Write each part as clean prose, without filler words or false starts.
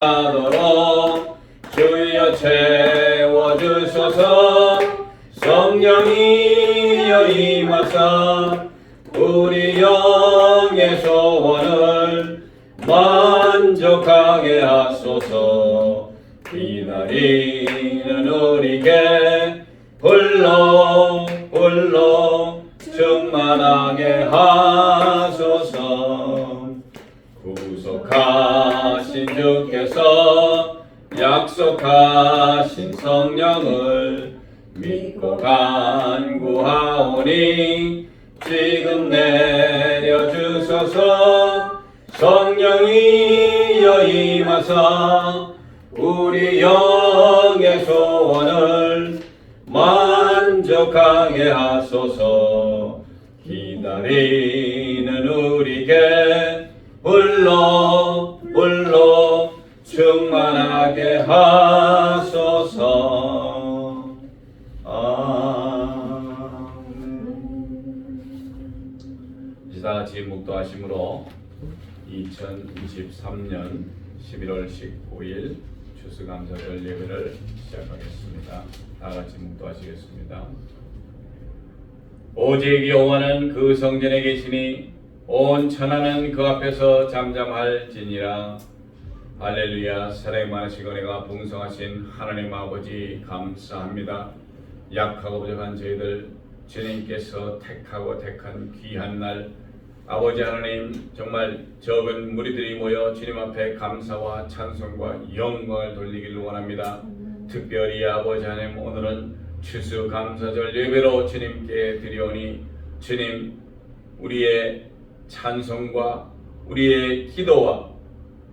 하도록 주여 채워주소서. 성령이여 임하사 우리 영의 소원을 만족하게 하소서. 기다리는 우리에게 불러 충만하게 하소서. 구속하신 주께서 약속하신 성령을 믿고 간구하오니 지금 내려주소서. 성령이여 임하사 우리 영의 소원을 만족하게 하소서. 기다리는 우리에게 불러 충만하게 하소서. 아멘. 이제 다같이 묵도하심으로 2023년 11월 19일 추수감사절 예배를 시작하겠습니다. 다같이 묵도하시겠습니다. 오직 여호와는 그 성전에 계시니 온 천하는 그 앞에서 잠잠할지니라. 할렐루야. 사랑이 많으시고 은혜가 풍성하신 하나님 아버지 감사합니다. 약하고 부족한 저희들 주님께서 택하고 택한 귀한 날, 아버지 하나님 정말 적은 무리들이 모여 주님 앞에 감사와 찬송과 영광을 돌리기를 원합니다. 특별히 아버지 하나님 오늘은 추수감사절 예배로 주님께 드리오니 주님 우리의 찬송과 우리의 기도와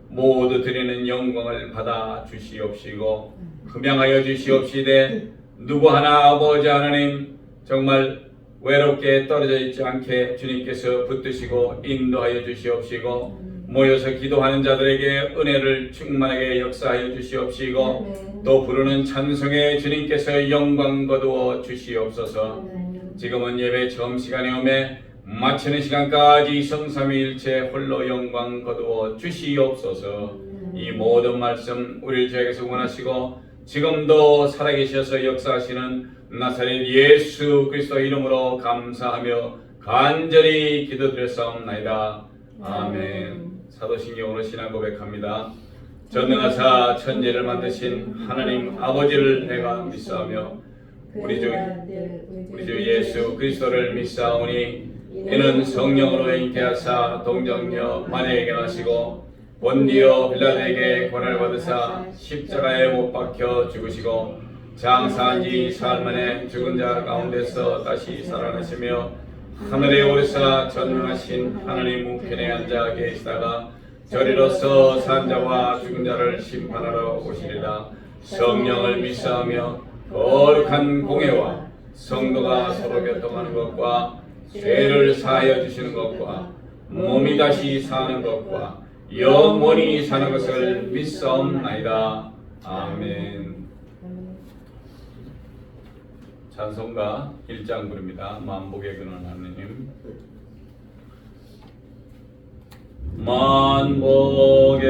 모두 드리는 영광을 받아 주시옵시고 흠양하여 주시옵시되 누구 하나 아버지 하나님 정말 외롭게 떨어져 있지 않게 주님께서 붙드시고 인도하여 주시옵시고 모여서 기도하는 자들에게 은혜를 충만하게 역사하여 주시옵시고 또 부르는 찬송에 주님께서 영광 거두어 주시옵소서. 지금은 예배 처음 시간에 오매 마치는 시간까지 성삼위일체 홀로 영광 거두어 주시옵소서. 이 모든 말씀 우리를 저에게서 원하시고 지금도 살아계셔서 역사하시는 나사렛 예수 그리스도 이름으로 감사하며 간절히 기도드렸사옵나이다. 아멘. 사도신경으로 신앙 고백합니다. 전능하사 천지를 만드신 하나님 아버지를 내가 믿사오며 우리 주 예수 그리스도를 믿사오니 이는 성령으로 잉태하사 동정녀 마리아에게 나시고 본디오 빌라도에게 고난을 받으사 십자가에 못 박혀 죽으시고 장사한 지 사흘 만에 죽은 자 가운데서 다시 살아나시며 하늘에 오르사 전능하신 하나님 우편에 앉아 계시다가 저리로서 산 자와 죽은 자를 심판하러 오시리라. 성령을 믿사오며 거룩한 공회와 성도가 서로 교통하는 것과 죄를 사하여 주시는 것과 몸이 다시 사는 것과 영원히 사는 것을 믿사옵나이다. 아멘. 찬송가 1장 부릅니다. 만복의 근원 하느님. 만복의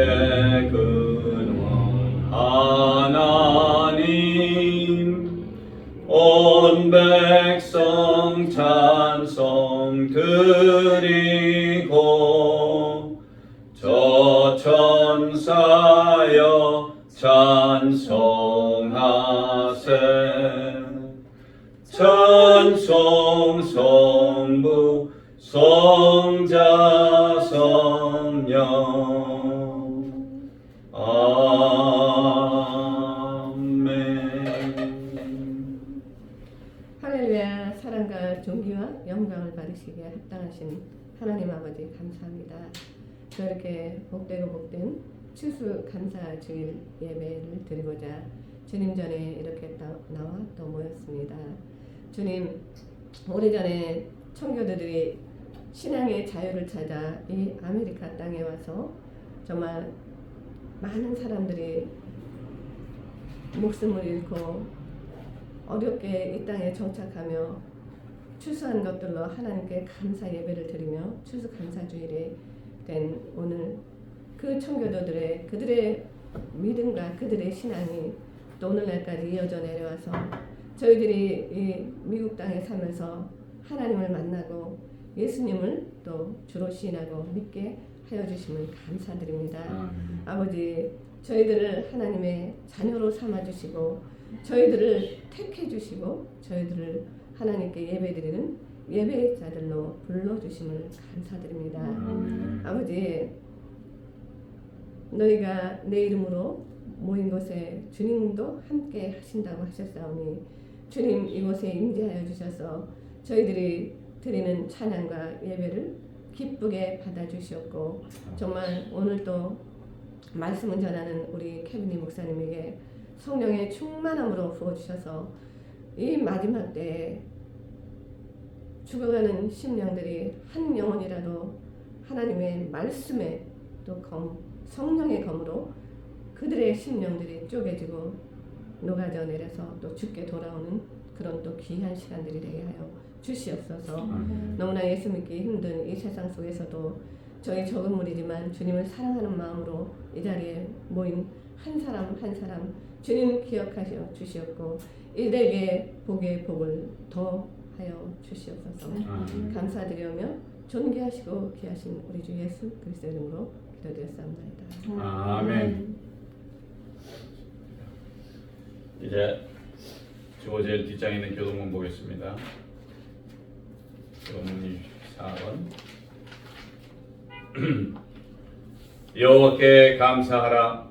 근원 하나님 온 백성 찬송 드리고 저 천사여 찬송하세. 찬송 성부 성자 성령 아멘. 할렐루야. 사랑과 존귀와 영광을 받으시기에 합당하신 하나님 아버지 감사합니다. 저렇게 복되고 복된 추수 감사 주일 예배를 드리고자 주님 전에 이렇게 나와 또 모였습니다. 주님, 오래전에 청교도들이 신앙의 자유를 찾아 이 아메리카 땅에 와서 정말 많은 사람들이 목숨을 잃고 어렵게 이 땅에 정착하며 추수한 것들로 하나님께 감사 예배를 드리며 추수 감사 주일에 된 오늘 그 청교도들의 그들의 믿음과 그들의 신앙이 또 오늘날까지 이어져 내려와서 저희들이 이 미국 땅에 살면서 하나님을 만나고 예수님을 또 주로 시인하고 믿게 하여 주심을 감사드립니다. 아버지, 저희들을 하나님의 자녀로 삼아 주시고 저희들을 택해 주시고 저희들을 하나님께 예배드리는 예배자들로 불러 주심을 감사드립니다. 아버지, 너희가 내 이름으로 모인 곳에 주님도 함께 하신다고 하셨사오니 주님 이곳에 임재하여 주셔서 저희들이 드리는 찬양과 예배를 기쁘게 받아주시옵고 정말 오늘도 말씀을 전하는 우리 케빈이 목사님에게 성령의 충만함으로 부어주셔서 이 마지막 때에 죽어가는 심령들이 한 영혼이라도 하나님의 말씀에 또 성령의 검으로 그들의 심령들이 쪼개지고 녹아져 내려서 또 죽게 돌아오는 그런 또 귀한 시간들이 되게 하여 주시옵소서. 너무나 예수 믿기 힘든 이 세상 속에서도 저희 적은 무리지만 주님을 사랑하는 마음으로 이 자리에 모인 한 사람 한 사람 주님 기억하셔 주시옵고 이들에게 복의 복을 더하여 주시옵소서. 감사드리며 존귀하시고 귀하신 우리 주 예수 그리스도의 이름으로 기도드렸사옵나이다. 아멘. 이제 주어질 뒷장에 있는 교동문 보겠습니다. 교동문 24번. 여호와께 감사하라.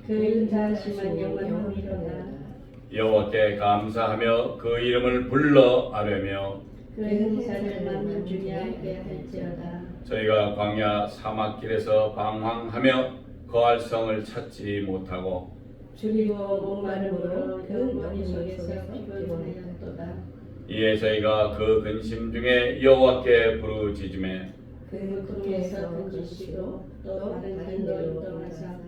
그 인자하심은 영원하리로다. 여호와께 감사하며 그 이름을 불러 아뢰며 그 행사를 만년 중에 알게 할지어다. 저희가 광야 사막길에서 방황하며 거할 성을 찾지 못하고 줄이고 목마름으로 그 영리 속에서 피곤하였도다. 이에 저희가 그 근심 중에 여호와께 부르짖음에 그 궁에서 던지시고 또 다른 길로 떠나서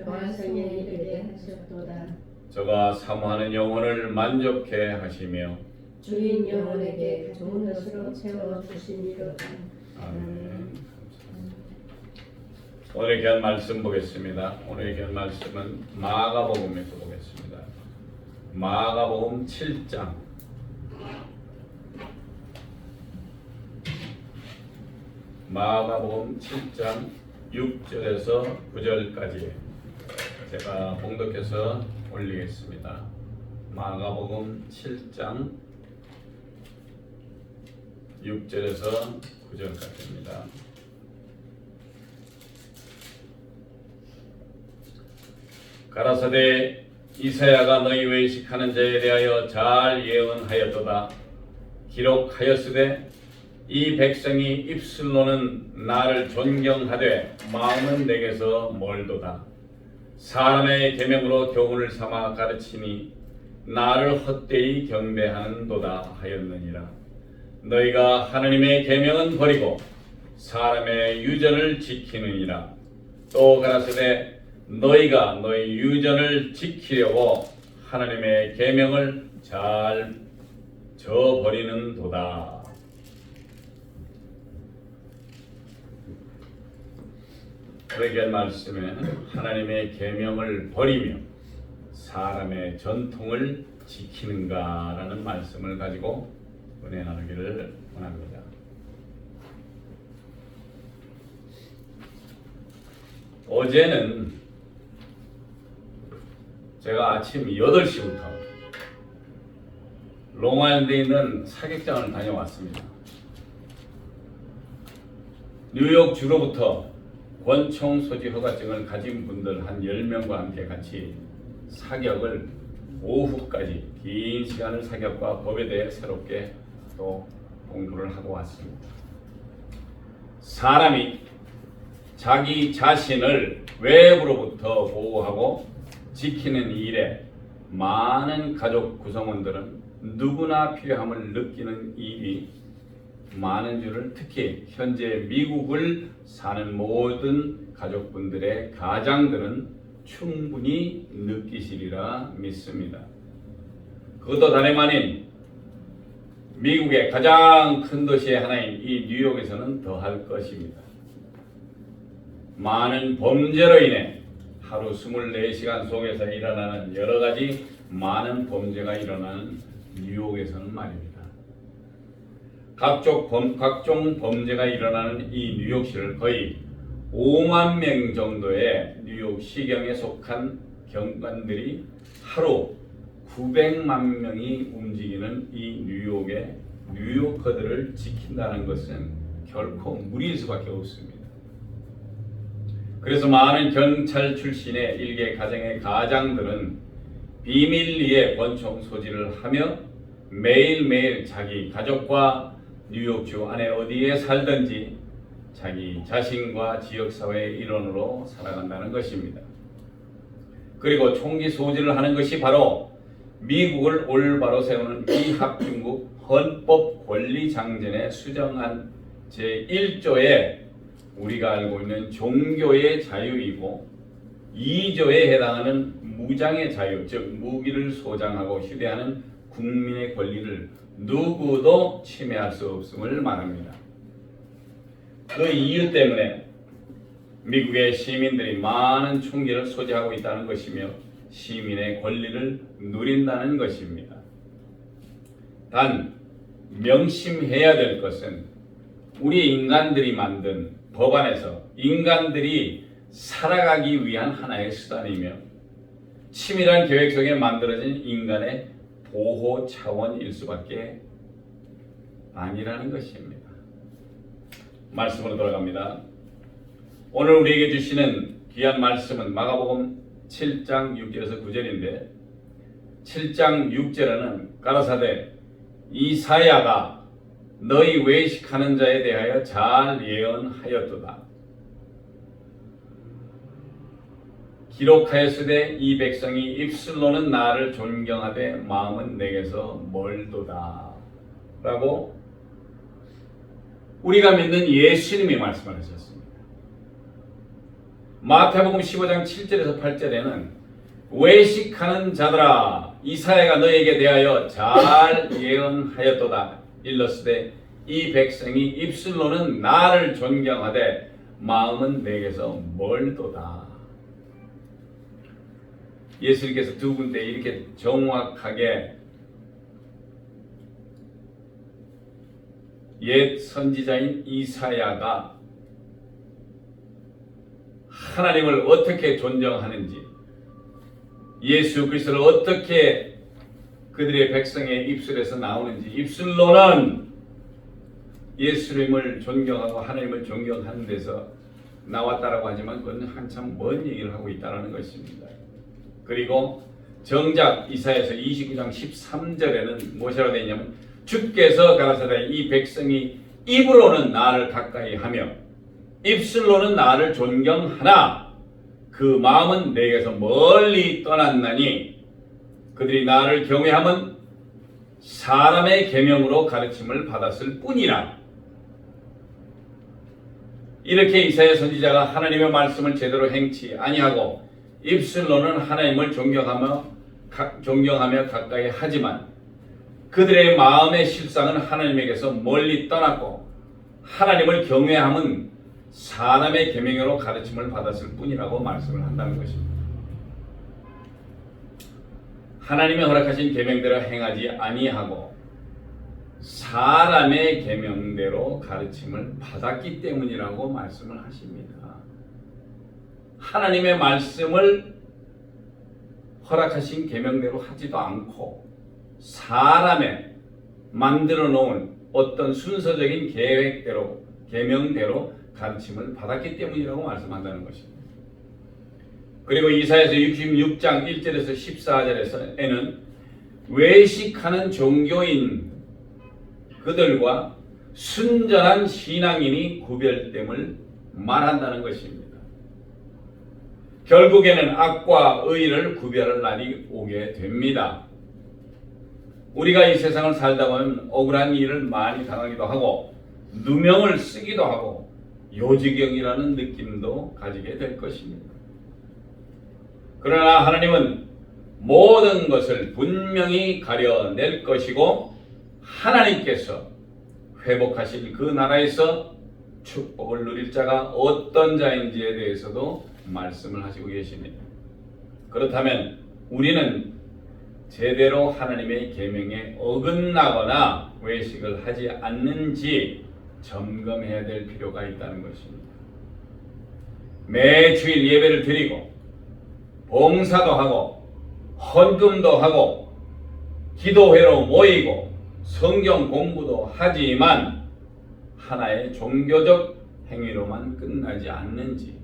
거할 성에 이르게 하셨도다. 저가 사모하는 영혼을 만족해 하시며 주인 영혼에게 좋은 것으로 채워 주시니로다. 아멘. 오늘 귀한 말씀 보겠습니다. 오늘 귀한 말씀은 마가복음에서 보겠습니다. 마가복음 7장 마가복음 7장 6절에서 9절까지 제가 봉독해서 올리겠습니다. 마가복음 7장 6절에서 9절까지입니다. 가라사대 이사야가 너희 외식하는 자에 대하여 잘 예언하였도다. 기록하였으되 이 백성이 입술로는 나를 존경하되 마음은 내게서 멀도다. 사람의 계명으로 교훈을 삼아 가르치니 나를 헛되이 경배하는도다 하였느니라. 너희가 하나님의 계명은 버리고 사람의 유전을 지키느니라. 또 가라사대 너희가 너희 유전을 지키려고 하나님의 계명을 잘 저버리는도다. 그러게 말씀에 하나님의 계명을 버리며 사람의 전통을 지키는가라는 말씀을 가지고 은혜 나누기를 원합니다. 어제는 제가 아침 8시부터 롱아일랜드에 있는 사격장을 다녀왔습니다. 뉴욕 주로부터 권총 소지 허가증을 가진 분들 한 10명과 함께 같이 사격을 오후까지 긴 시간을 사격과 법에 대해 새롭게 또 공부를 하고 왔습니다. 사람이 자기 자신을 외부로부터 보호하고 지키는 일에 많은 가족 구성원들은 누구나 필요함을 느끼는 일이 많은 줄을 특히 현재 미국을 사는 모든 가족분들의 가장들은 충분히 느끼시리라 믿습니다. 그것도 다름 아닌 미국의 가장 큰 도시의 하나인 이 뉴욕에서는 더할 것입니다. 많은 범죄로 인해 하루 24시간 속에서 일어나는 여러 가지 많은 범죄가 일어나는 뉴욕에서는 말입니다. 각종 범죄가 일어나는 이 뉴욕시를 거의 5만 명 정도의 뉴욕 시경에 속한 경관들이 하루 900만 명이 움직이는 이 뉴욕의 뉴요커들을 지킨다는 것은 결코 무리일 수밖에 없습니다. 그래서 많은 경찰 출신의 일개 가정의 가장들은 비밀리에 권총 소지를 하며 매일매일 자기 가족과 뉴욕주 안에 어디에 살든지 자기 자신과 지역사회의 일원으로 살아간다는 것입니다. 그리고 총기 소지를 하는 것이 바로 미국을 올바로 세우는 비합중국 헌법 권리장전에 수정한 제1조에 우리가 알고 있는 종교의 자유이고 2조에 해당하는 무장의 자유, 즉 무기를 소장하고 휴대하는 국민의 권리를 누구도 침해할 수 없음을 말합니다. 그 이유 때문에 미국의 시민들이 많은 총기를 소지하고 있다는 것이며 시민의 권리를 누린다는 것입니다. 단 명심해야 될 것은 우리 인간들이 만든 법안에서 인간들이 살아가기 위한 하나의 수단이며 치밀한 계획 속에 만들어진 인간의 보호 차원일 수밖에 아니라는 것입니다. 말씀으로 돌아갑니다. 오늘 우리에게 주시는 귀한 말씀은 마가복음 7장 6절에서 9절인데 7장 6절에는 가라사대 이사야가 너희 외식하는 자에 대하여 잘 예언하였도다. 기록하였으되 이 백성이 입술로는 나를 존경하되 마음은 내게서 멀도다 라고 우리가 믿는 예수님이 말씀을 하셨습니다. 마태복음 15장 7절에서 8절에는 외식하는 자들아 이사야가 너에게 대하여 잘 예언하였도다 일렀으되 이 백성이 입술로는 나를 존경하되 마음은 내게서 멀도다. 예수님께서 두 군데 이렇게 정확하게 옛 선지자인 이사야가 하나님을 어떻게 존경하는지 예수 그리스도를 어떻게 그들의 백성의 입술에서 나오는지 입술로는 예수님을 존경하고 하나님을 존경하는 데서 나왔다라고 하지만 그건 한참 먼 얘기를 하고 있다는 것입니다. 그리고 정작 이사야서 29장 13절에는 무엇이라고 되어 있냐면 주께서 가라사대 이 백성이 입으로는 나를 가까이 하며 입술로는 나를 존경하나 그 마음은 내게서 멀리 떠났나니 그들이 나를 경외함은 사람의 계명으로 가르침을 받았을 뿐이라. 이렇게 이사야 선지자가 하나님의 말씀을 제대로 행치 아니하고 입술로는 하나님을 존경하며 가까이 하지만 그들의 마음의 실상은 하나님에게서 멀리 떠났고 하나님을 경외함은 사람의 계명으로 가르침을 받았을 뿐이라고 말씀을 한다는 것입니다. 하나님이 허락하신 계명대로 행하지 아니하고 사람의 계명대로 가르침을 받았기 때문이라고 말씀을 하십니다. 하나님의 말씀을 허락하신 계명대로 하지도 않고 사람의 만들어 놓은 어떤 순서적인 계획대로 계명대로 가르침을 받았기 때문이라고 말씀한다는 것입니다. 그리고 이사야서 66장 1절에서 14절에는 외식하는 종교인 그들과 순전한 신앙인이 구별됨을 말한다는 것입니다. 결국에는 악과 의를 구별할 날이 오게 됩니다. 우리가 이 세상을 살다 보면 억울한 일을 많이 당하기도 하고 누명을 쓰기도 하고 요지경이라는 느낌도 가지게 될 것입니다. 그러나 하나님은 모든 것을 분명히 가려낼 것이고 하나님께서 회복하실 그 나라에서 축복을 누릴 자가 어떤 자인지에 대해서도 말씀을 하시고 계십니다. 그렇다면 우리는 제대로 하나님의 계명에 어긋나거나 외식을 하지 않는지 점검해야 될 필요가 있다는 것입니다. 매 주일 예배를 드리고 봉사도 하고 헌금도 하고 기도회로 모이고 성경 공부도 하지만 하나의 종교적 행위로만 끝나지 않는지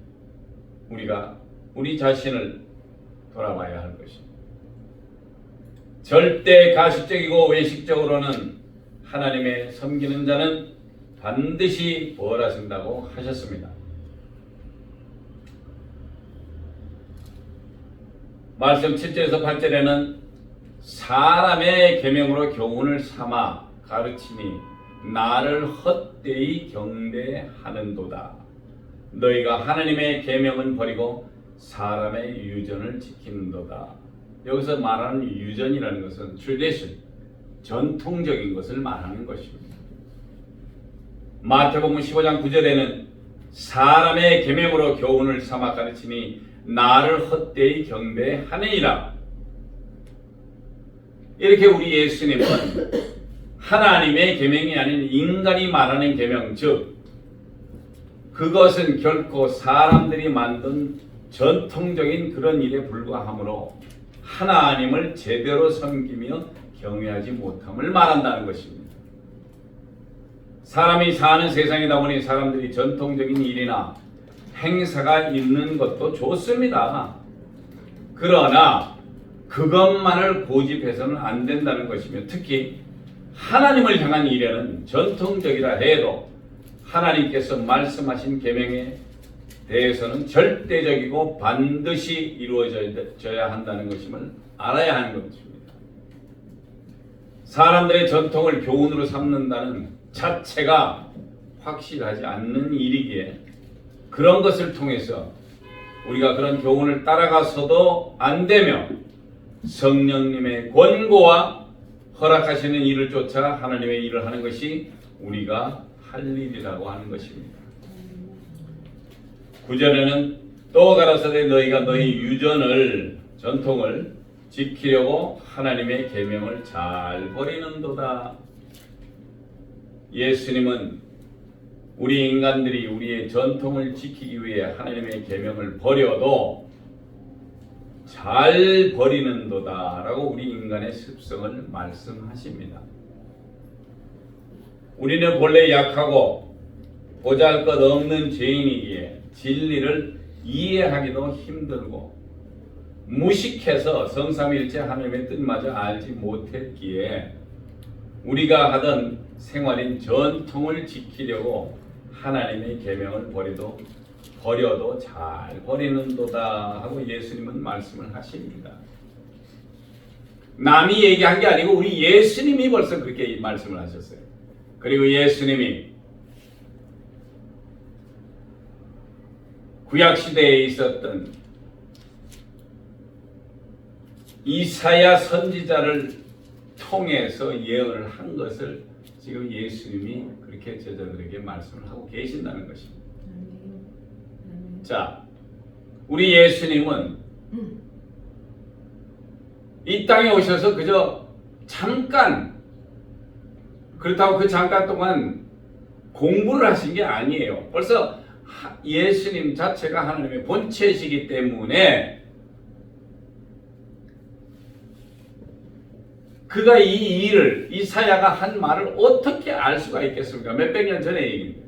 우리가 우리 자신을 돌아봐야 할 것입니다. 절대 가식적이고 외식적으로는 하나님의 섬기는 자는 반드시 벌하신다고 하셨습니다. 말씀 7절에서 8절에는 사람의 계명으로 교훈을 삼아 가르치니 나를 헛되이 경배하는도다. 너희가 하나님의 계명은 버리고 사람의 유전을 지키는도다. 여기서 말하는 유전이라는 것은 tradition, 전통적인 것을 말하는 것입니다. 마태복음 15장 9절에는 사람의 계명으로 교훈을 삼아 가르치니 나를 헛되이 경배하느니라. 이렇게 우리 예수님은 하나님의 계명이 아닌 인간이 말하는 계명, 즉 그것은 결코 사람들이 만든 전통적인 그런 일에 불과하므로 하나님을 제대로 섬기며 경외하지 못함을 말한다는 것입니다. 사람이 사는 세상이다 보니 사람들이 전통적인 일이나 행사가 있는 것도 좋습니다. 그러나 그것만을 고집해서는 안 된다는 것이며 특히 하나님을 향한 일에는 전통적이라 해도 하나님께서 말씀하신 계명에 대해서는 절대적이고 반드시 이루어져야 한다는 것임을 알아야 하는 것입니다. 사람들의 전통을 교훈으로 삼는다는 자체가 확실하지 않는 일이기에 그런 것을 통해서 우리가 그런 교훈을 따라가서도 안 되며 성령님의 권고와 허락하시는 일을 쫓아 하나님의 일을 하는 것이 우리가 할 일이라고 하는 것입니다. 9절에는 또 가라사대 너희가 너희 유전을 전통을 지키려고 하나님의 계명을 잘 버리는도다. 예수님은 우리 인간들이 우리의 전통을 지키기 위해 하나님의 계명을 버려도 잘 버리는도다 라고 우리 인간의 습성을 말씀하십니다. 우리는 본래 약하고 보잘것없는 죄인이기에 진리를 이해하기도 힘들고 무식해서 성삼위일체 하나님의 뜻마저 알지 못했기에 우리가 하던 생활인 전통을 지키려고 하나님의 계명을 버려도 잘 버리는도다 하고 예수님은 말씀을 하십니다. 남이 얘기한 게 아니고 우리 예수님이 벌써 그렇게 말씀을 하셨어요. 그리고 예수님이 구약시대에 있었던 이사야 선지자를 통해서 예언을 한 것을 지금 예수님이 그렇게 제자들에게 말씀을 하고 계신다는 것입니다. 자, 우리 예수님은 이 땅에 오셔서 그저 잠깐, 그렇다고 그 잠깐 동안 공부를 하신 게 아니에요. 벌써 예수님 자체가 하나님의 본체시기 때문에 그가 이 일을, 이사야가 한 말을 어떻게 알 수가 있겠습니까? 몇백 년 전의 얘기입니다.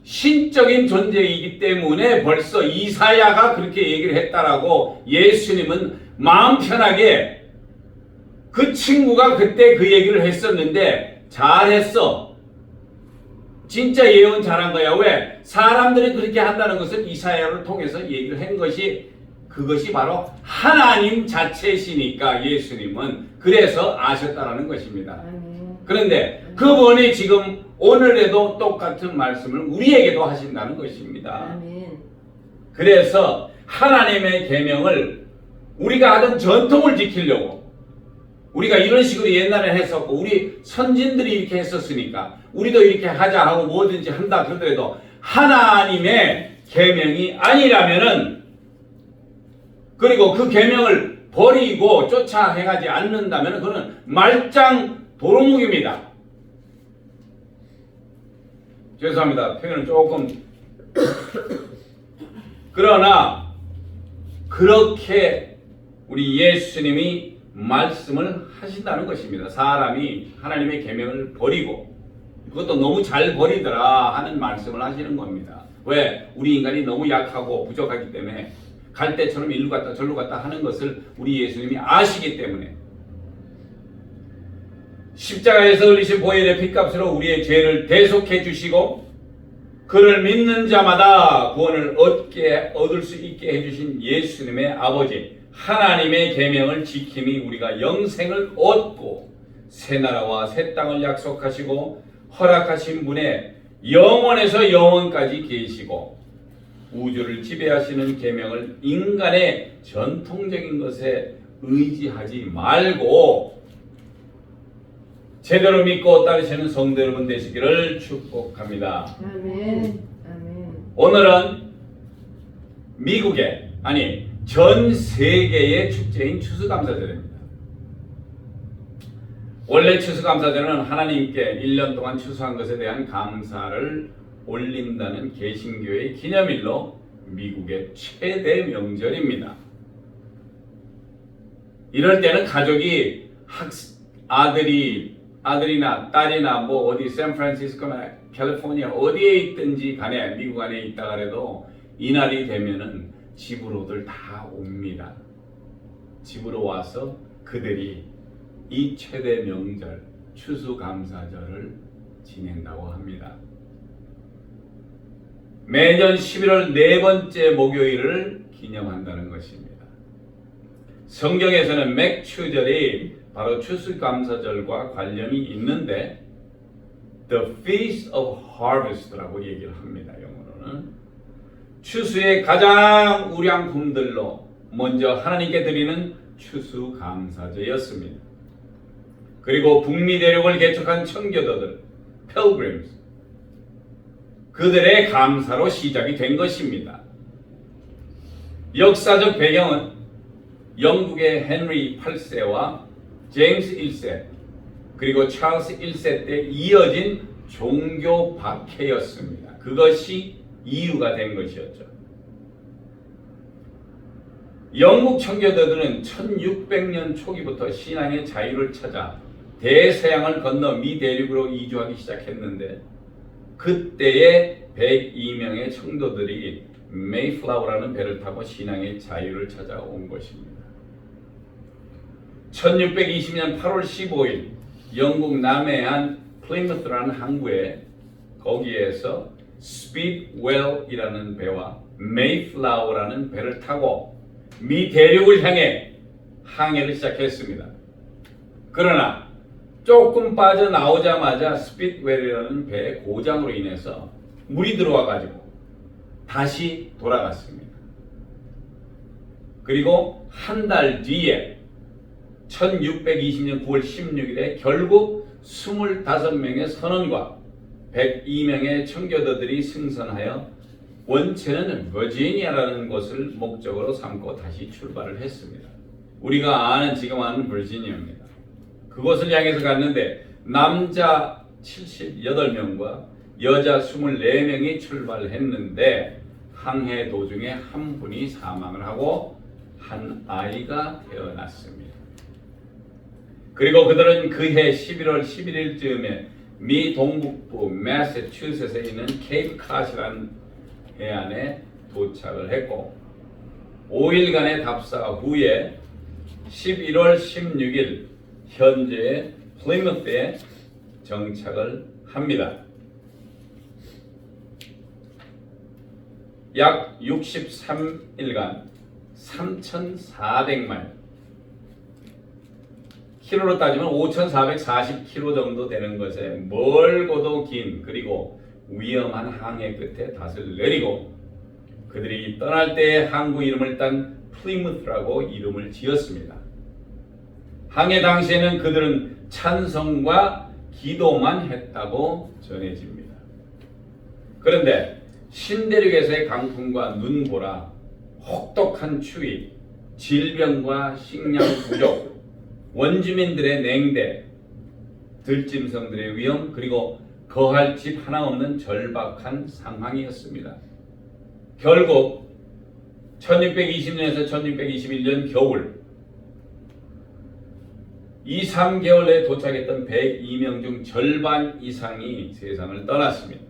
신적인 존재이기 때문에 벌써 이사야가 그렇게 얘기를 했다라고 예수님은 마음 편하게 그 친구가 그때 그 얘기를 했었는데 잘했어. 진짜 예언 잘한 거야. 왜? 사람들이 그렇게 한다는 것을 이사야를 통해서 얘기를 한 것이 그것이 바로 하나님 자체시니까 예수님은 그래서 아셨다라는 것입니다. 그런데 그분이 지금 오늘에도 똑같은 말씀을 우리에게도 하신다는 것입니다. 그래서 하나님의 계명을 우리가 하던 전통을 지키려고 우리가 이런 식으로 옛날에 했었고 우리 선진들이 이렇게 했었으니까 우리도 이렇게 하자 하고 뭐든지 한다 그러더라도 하나님의 계명이 아니라면은, 그리고 그 계명을 버리고 쫓아 행하지 않는다면 그는 말짱 도루묵입니다. 죄송합니다. 표현을 조금. 그러나 그렇게 우리 예수님이 말씀을 하신다는 것입니다. 사람이 하나님의 계명을 버리고, 그것도 너무 잘 버리더라 하는 말씀을 하시는 겁니다. 왜? 우리 인간이 너무 약하고 부족하기 때문에 갈 때처럼 일로 갔다 절로 갔다 하는 것을 우리 예수님이 아시기 때문에 십자가에서 흘리신 보혈의 피값으로 우리의 죄를 대속해 주시고 그를 믿는 자마다 구원을 얻을 수 있게 해주신 예수님의 아버지 하나님의 계명을 지킴이 우리가 영생을 얻고 새 나라와 새 땅을 약속하시고 허락하신 분의 영원에서 영원까지 계시고 우주를 지배하시는 계명을 인간의 전통적인 것에 의지하지 말고 제대로 믿고 따르시는 성도 여러분 되시기를 축복합니다. 아멘. 아멘. 오늘은 미국의, 아니 전 세계의 축제인 추수감사절입니다. 원래 추수감사절은 하나님께 1년 동안 추수한 것에 대한 감사를 올린다는 개신교의 기념일로 미국의 최대 명절입니다. 이럴 때는 가족이 아들이나 딸이나 뭐 어디 샌프란시스코나 캘리포니아 어디에 있든지 간에 미국 안에 있다 그래도 이날이 되면은 집으로들 다 옵니다. 집으로 와서 그들이 이 최대 명절 추수감사절을 지낸다고 합니다. 매년 11월 네 번째 목요일을 기념한다는 것입니다. 성경에서는 맥추절이 바로 추수감사절과 관련이 있는데 The Feast of Harvest라고 얘기를 합니다. 영어로는 추수의 가장 우량품들로 먼저 하나님께 드리는 추수감사제였습니다. 그리고 북미 대륙을 개척한 청교도들 Pilgrims 그들의 감사로 시작이 된 것입니다. 역사적 배경은 영국의 헨리 8세와 제임스 1세 그리고 찰스 1세 때 이어진 종교 박해였습니다. 그것이 이유가 된 것이었죠. 영국 청교도들은 1600년 초기부터 신앙의 자유를 찾아 대서양을 건너 미 대륙으로 이주하기 시작했는데 그때의 102명의 청도들이 메이플라워라는 배를 타고 신앙의 자유를 찾아온 것입니다. 1620년 8월 15일 영국 남해안 플리머스라는 항구에 거기에서 스피드웰이라는 배와 메이플라워라는 배를 타고 미 대륙을 향해 항해를 시작했습니다. 그러나 조금 빠져나오자마자 스피드웰이라는 배의 고장으로 인해서 물이 들어와 가지고 다시 돌아갔습니다. 그리고 한 달 뒤에 1620년 9월 16일에 결국 25명의 선원과 102명의 청교도들이 승선하여 원체는 버지니아라는 곳을 목적으로 삼고 다시 출발을 했습니다. 우리가 아는 지금 아는 버지니아입니다. 그곳을 향해서 갔는데 남자 78명과 여자 24명이 출발했는데 항해 도중에 한 분이 사망을 하고 한 아이가 태어났습니다. 그리고 그들은 그해 11월 11일쯤에 미 동북부 매사추세츠에 있는 케이프 컷이라는 해안에 도착을 했고 5일간의 답사 후에 11월 16일 현재의 플리머스에 정착을 합니다. 약 63일간 3,400마일 키로로 따지면 5,440km 정도 되는 것에 멀고도 긴 그리고 위험한 항해 끝에 닷을 내리고 그들이 떠날 때 항구 이름을 딴 플리무스라고 이름을 지었습니다. 항해 당시에는 그들은 찬송과 기도만 했다고 전해집니다. 그런데 신대륙에서의 강풍과 눈보라, 혹독한 추위, 질병과 식량 부족, 원주민들의 냉대, 들짐승들의 위험, 그리고 거할 집 하나 없는 절박한 상황이었습니다. 결국 1620년에서 1621년 겨울 2, 3개월 내에 도착했던 102명 중 절반 이상이 세상을 떠났습니다.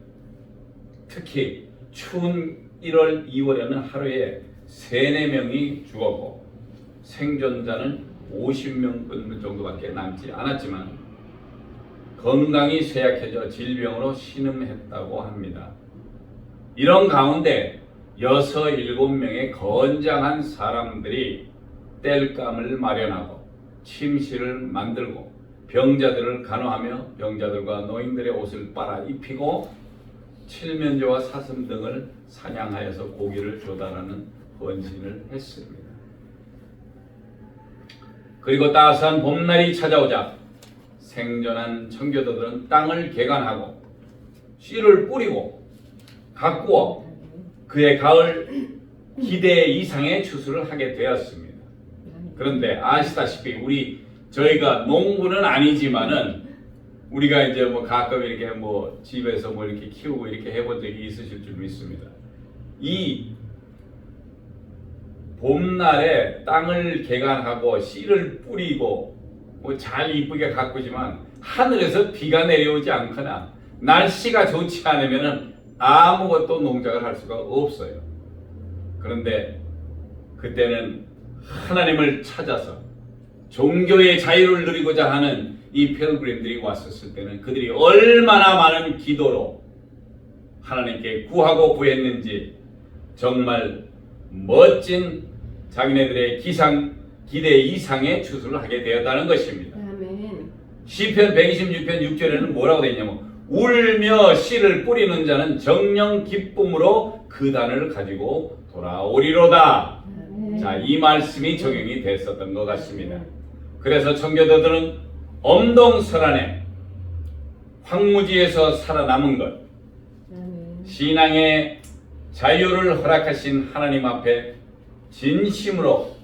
특히 추운 1월, 2월에는 하루에 3, 4명이 죽었고 생존자는 50명 정도밖에 남지 않았지만 건강이 쇠약해져 질병으로 신음했다고 합니다. 이런 가운데 6, 7명의 건장한 사람들이 땔감을 마련하고 침실을 만들고 병자들을 간호하며 병자들과 노인들의 옷을 빨아 입히고 칠면조와 사슴 등을 사냥하여서 고기를 조달하는 헌신을 했습니다. 그리고 따스한 봄날이 찾아오자 생존한 청교도들은 땅을 개간하고 씨를 뿌리고 가꾸어 그의 가을 기대 이상의 추수를 하게 되었습니다. 그런데 아시다시피 저희가 농부는 아니지만은 우리가 이제 뭐 가끔 이렇게 뭐 집에서 뭐 이렇게 키우고 이렇게 해본 적이 있으실 줄 믿습니다. 이 봄날에 땅을 개간하고 씨를 뿌리고 뭐 잘 이쁘게 가꾸지만 하늘에서 비가 내려오지 않거나 날씨가 좋지 않으면은 아무것도 농작을 할 수가 없어요. 그런데 그때는 하나님을 찾아서 종교의 자유를 누리고자 하는 이 필그림들이 왔었을 때는 그들이 얼마나 많은 기도로 하나님께 구하고 구했는지 정말 멋진 자기네들의 기대 이상의 추수를 하게 되었다는 것입니다. 아멘. 시편 126편 6절에는 뭐라고 되어 있냐면 울며 씨를 뿌리는 자는 정령 기쁨으로 그 단을 가지고 돌아오리로다. 자, 이 말씀이 적용이 됐었던 것 같습니다. 그래서 청교도들은 엄동설안에 황무지에서 살아남은 것, 신앙의 자유를 허락하신 하나님 앞에 진심으로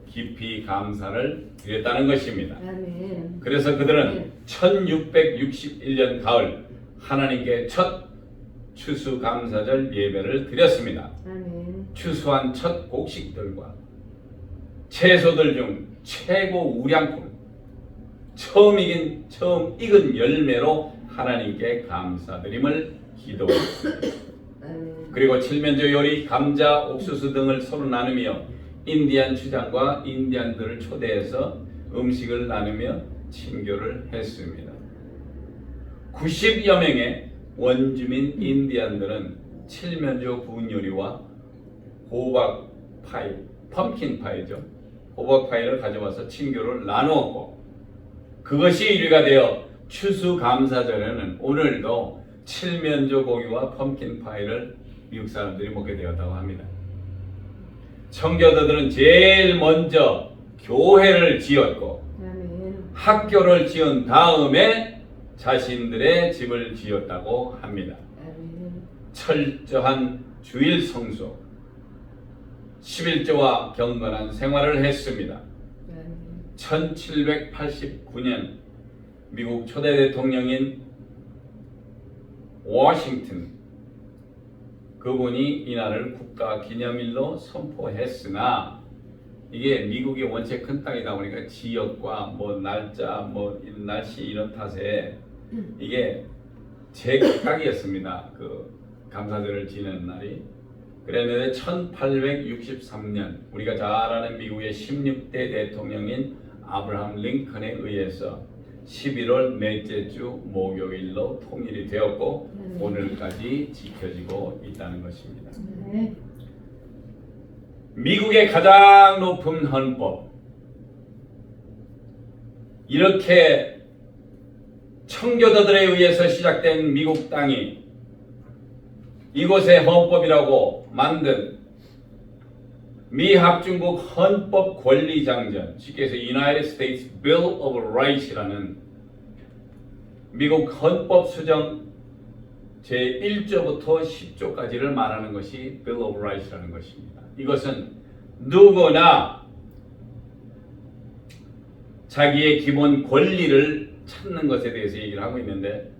깊이 감사를 드렸다는 것입니다. 아멘. 그래서 그들은 1661년 가을 하나님께 첫 추수감사절 예배를 드렸습니다. 아멘. 추수한 첫 곡식들과 채소들 중 최고 우량품, 처음 익은 열매로 하나님께 감사드림을 기도했습니다. 그리고 칠면조 요리, 감자, 옥수수 등을 서로 나누며 인디안 주장과 인디안들을 초대해서 음식을 나누며 친교를 했습니다. 90여 명의 원주민 인디안들은 칠면조 구운 요리와 호박 파이, 펌킨 파이죠. 호박 파이를 가져와서 친교를 나누었고 그것이 일위가 되어 추수감사절에는 오늘도 칠면조 고기와 펌킨 파이를 미국 사람들이 먹게 되었다고 합니다. 청교도들은 제일 먼저 교회를 지었고 학교를 지은 다음에 자신들의 집을 지었다고 합니다. 철저한 주일 성수, 11조와 경건한 생활을 했습니다. 1789년 미국 초대 대통령인 워싱턴, 그분이 이날을 국가 기념일로 선포했으나 이게 미국이 원체 큰 땅이다 보니까 지역과 뭐 날짜, 뭐 날씨 이런 탓에 이게 제각각이었습니다. 그 감사절을 지내는 날이. 그랬는데 1863년 우리가 잘 아는 미국의 16대 대통령인 아브라함 링컨에 의해서 11월 넷째 주 목요일로 통일이 되었고 오늘까지 지켜지고 있다는 것입니다. 미국의 가장 높은 헌법, 이렇게 청교도들에 의해서 시작된 미국 땅이 이곳의 헌법이라고 만든 미합중국 헌법 권리장전, 쉽게 해서 United States Bill of Rights이라는 미국 헌법 수정 제1조부터 10조까지를 말하는 것이 Bill of Rights라는 것입니다. 이것은 누구나 자기의 기본 권리를 찾는 것에 대해서 얘기를 하고 있는데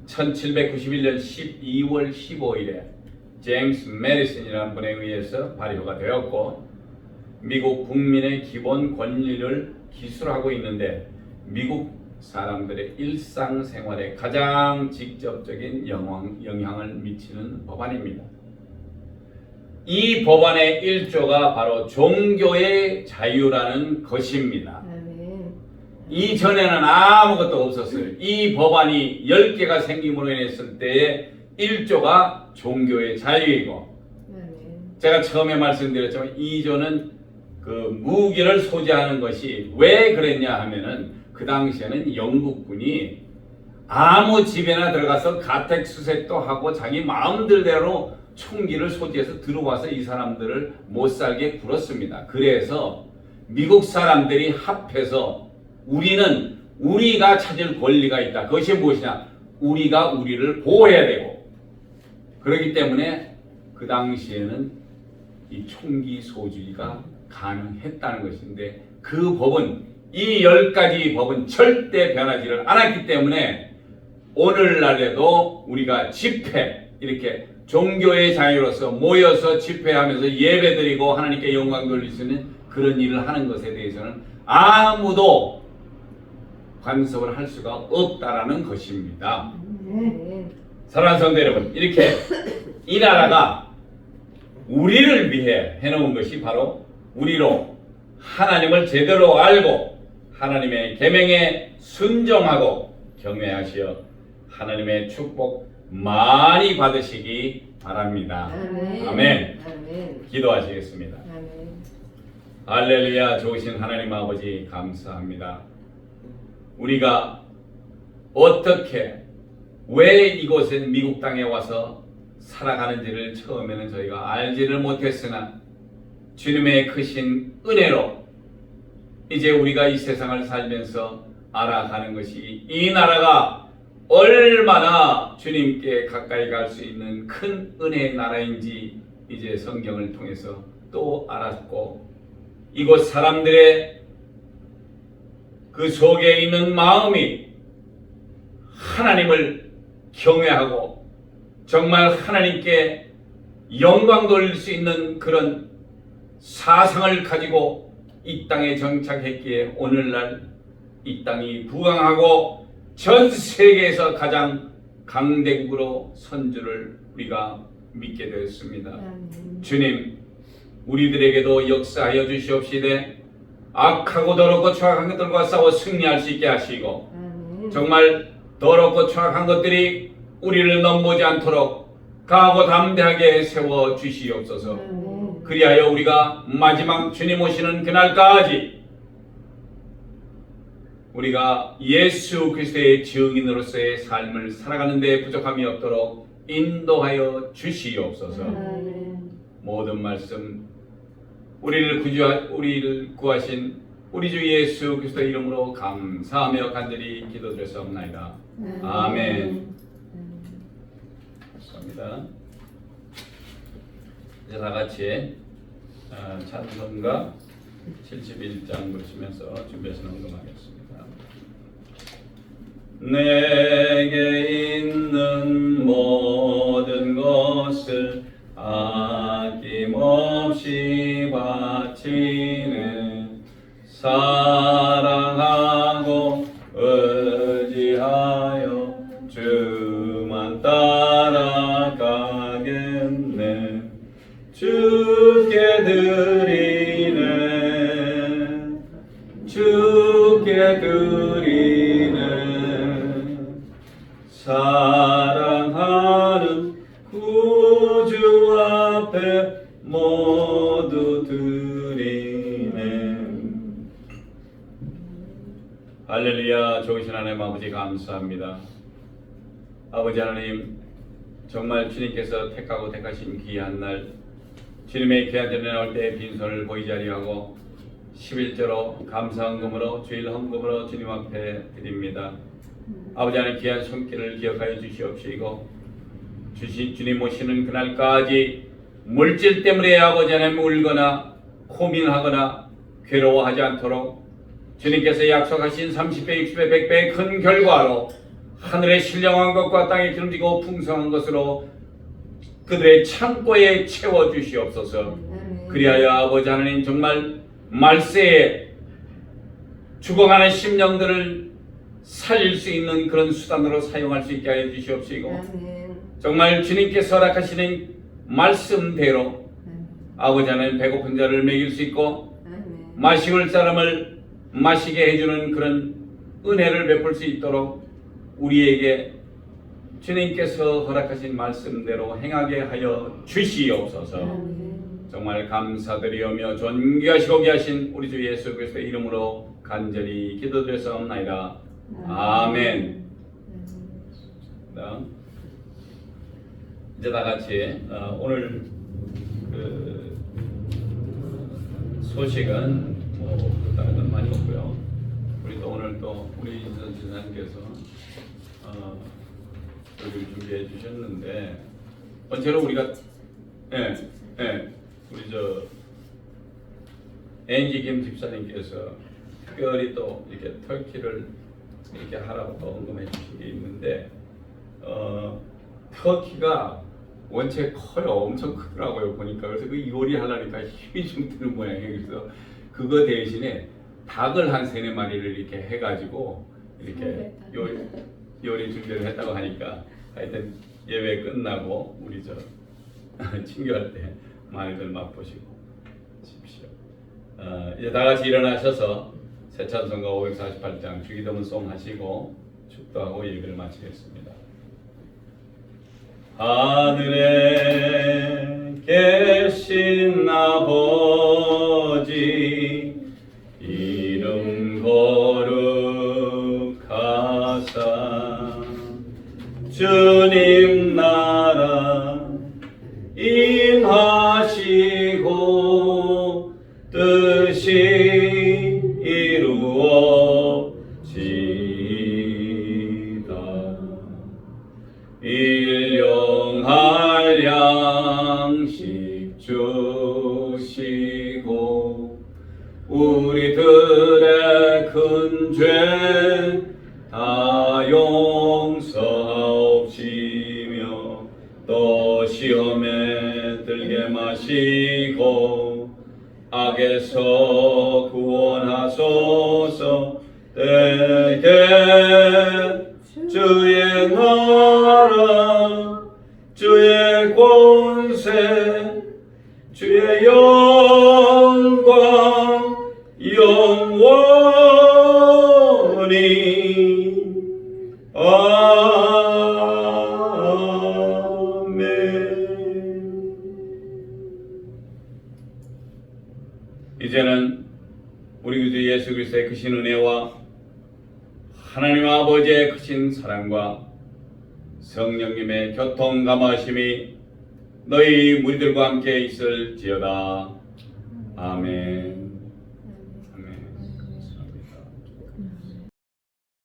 1791년 12월 15일에 제임스 메디슨이라는 분에 의해서 발효가 되었고 미국 국민의 기본 권리를 기술하고 있는데 미국 사람들의 일상생활에 가장 직접적인 영향을 미치는 법안입니다. 이 법안의 1조가 바로 종교의 자유라는 것입니다. 아멘. 이전에는 아무것도 없었어요. 이 법안이 10개가 생김으로 인했을 때의 1조가 종교의 자유이고 아멘. 제가 처음에 말씀드렸지만 2조는 그 무기를 소지하는 것이 왜 그랬냐 하면은 그 당시에는 영국군이 아무 집에나 들어가서 가택수색도 하고 자기 마음대로 총기를 소지해서 들어와서 이 사람들을 못 살게 굴었습니다. 그래서 미국 사람들이 합해서 우리가 찾을 권리가 있다. 그것이 무엇이냐? 우리가 우리를 보호해야 되고 그렇기 때문에 그 당시에는 이 총기 소지가 가능했다는 것인데 그 법은 이 10가지 법은 절대 변하지를 않았기 때문에 오늘날에도 우리가 집회 이렇게 종교의 자유로서 모여서 집회하면서 예배드리고 하나님께 영광 돌릴 수 있는 그런 일을 하는 것에 대해서는 아무도 간섭을 할 수가 없다라는 것입니다. 아멘. 사랑하는 성도 여러분, 이렇게 이 나라가 우리를 위해 해놓은 것이 바로 우리로 하나님을 제대로 알고 하나님의 계명에 순종하고 경외하시어 하나님의 축복 많이 받으시기 바랍니다. 아멘. 아멘. 아멘. 기도하시겠습니다. 아멘. 할렐루야. 좋으신 하나님 아버지 감사합니다. 우리가 어떻게 왜 이곳에 미국 땅에 와서 살아가는지를 처음에는 저희가 알지를 못했으나 주님의 크신 은혜로 이제 우리가 이 세상을 살면서 알아가는 것이 이 나라가 얼마나 주님께 가까이 갈 수 있는 큰 은혜의 나라인지 이제 성경을 통해서 또 알았고 이곳 사람들의 그 속에 있는 마음이 하나님을 경외하고 정말 하나님께 영광 돌릴 수 있는 그런 사상을 가지고 이 땅에 정착했기에 오늘날 이 땅이 부강하고 전 세계에서 가장 강대국으로 선주를 우리가 믿게 되었습니다. 아멘. 주님, 우리들에게도 역사하여 주시옵시되 악하고 더럽고 추악한 것들과 싸워 승리할 수 있게 하시고 아멘. 정말 더럽고 추악한 것들이 우리를 넘보지 않도록 강하고 담대하게 세워 주시옵소서. 아멘. 그리하여 우리가 마지막 주님 오시는 그날까지 우리가 예수 그리스도의 증인으로서의 삶을 살아가는 데 부족함이 없도록 인도하여 주시옵소서. 아멘. 모든 말씀 우리를 구하신 우리 주 예수 그리스도 이름으로 감사하며 간절히 기도드렸사옵나이다. 아멘. 감사합니다. 이제 다 같이 찬송가 71장 부르시면서 준비해서 녹음하겠습니다. 내게 있는 모든 것을 아낌없이 바치는 사랑하고 의지하여 주만 따라가겠네. 주께 드리네. 주께 드리네. 사랑하는 구주 앞에 모두 드리네. 할렐루야. 좋으신 하나님 아버지 감사합니다. 아버지 하나님 정말 주님께서 택하고 택하신 귀한 날 주님의 귀한 전에 나올 때 빈손을 보이지 아니하고 11조로 감사헌금으로 주일 헌금으로 주님 앞에 드립니다. 아버지 하나님 귀한 손길을 기억하여 주시옵시고 주님 오시는 그날까지 물질 때문에 아버지 하나님 울거나 고민하거나 괴로워하지 않도록 주님께서 약속하신 30배, 60배, 100배의 큰 결과로 하늘의 신령한 것과 땅에 기름지고 풍성한 것으로 그들의 창고에 채워주시옵소서. 그리하여 아버지 하나님 정말 말세에 죽어가는 심령들을 살릴 수 있는 그런 수단으로 사용할 수 있게 하여 주시옵시고, 정말 주님께서 허락하시는 말씀대로 아버지 하나님 배고픈 자를 먹일 수 있고 마시울 사람을 마시게 해주는 그런 은혜를 베풀 수 있도록 우리에게 주님께서 허락하신 말씀대로 행하게 하여 주시옵소서. 정말 감사드리오며 존귀하시고 귀하신 우리 주 예수 그리스도의 이름으로 간절히 기도드렸사옵나이다. 아멘. 이제 다 같이 오늘 그 소식은 뭐 다른 건 많이 없고요. 우리 또 오늘 또 우리 지사님께서 여기를 준비해 주셨는데, 번째로 우리가 우리 저 앵지 김 집사님께서 특별히 또 이렇게 터키를 이렇게 하라고 또 언급해 주신 게 있는데, 터키가 원체 커요. 엄청 크더라고요 보니까. 그래서 그 요리 하려니까 힘이 좀 드는 모양이에요. 그래서 그거 대신에 닭을 한 3-4마리를 이렇게 해가지고 이렇게 요리 준비를 했다고 하니까, 하여튼 예배 끝나고 우리 저 친교할 때 많이들 맛보시고 십시오. 이제 다 같이 일어나셔서 새 찬송가 548장 주기도문 송 하시고 축도하고 예배를 마치겠습니다. 하늘에 계신 아버지 이름 거룩하사 주님 나라 임하시고 뜻이 이루어지이다. 일용할 양식 주시고 우리들의 큰 죄 다 용서하옵시며 또 시험에 들게 마시고 악에서 구원하소서. 때에 주의 나라 주의 권세 주의 영광 영원히 아멘. 이제는 우리 주 예수 그리스도의 크신 은혜와 하나님 아버지의 크신 사랑과 성령님의 교통 감화심이 너희 무리들과 함께 있을지어다. 아멘.